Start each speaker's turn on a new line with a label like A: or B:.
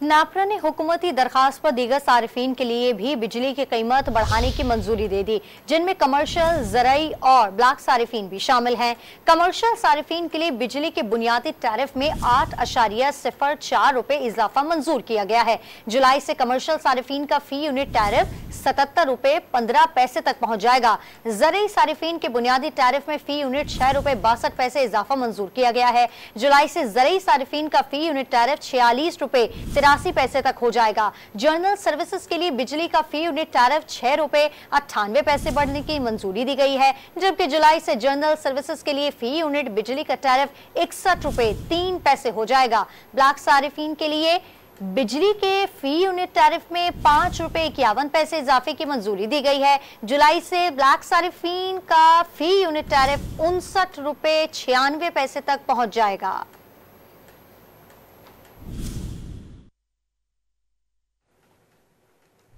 A: नापरा ने हुकूमती दरखास्त पर दीगर सारिफीन के लिए भी बिजली की कीमत बढ़ाने की मंजूरी दे दी, जिनमें कमर्शियल, ज़राई और ब्लॉक सारिफीन भी शामिल हैं। कमर्शियल सारिफीन के लिए बिजली के बुनियादी टैरिफ में 8.04 रुपए इजाफा मंजूर किया गया है। जुलाई से कमर्शियल सारिफीन का फी यूनिट टैरिफ 77 रुपए 15 पैसे तक पहुंच जाएगा। ज़राई सारिफीन के बुनियादी टैरिफ में फी यूनिट 6 रुपए 62 पैसे इजाफा मंजूर किया गया है। जुलाई से ज़राई सारिफीन का फी यूनिट टैरिफ 46 रुपए 83 पैसे तक हो जाएगा। जनरल सर्विसेज के लिए बिजली का फी यूनिट टैरिफ 6 रुपए 98 पैसे बढ़ने की मंजूरी दी गई है, जबकि जुलाई से जनरल सर्विसेज के लिए फी यूनिट बिजली का टैरिफ 61 रुपए 3 पैसे हो जाएगा। ब्लॉक सारिफीन के लिए बिजली के फी यूनिट टैरिफ में 5 रुपए 51 पैसे इजाफे की मंजूरी दी गई है। जुलाई से ब्लॉक सारिफीन का फी यूनिट टैरिफ 59 रुपए 96 पैसे तक पहुंच जाएगा।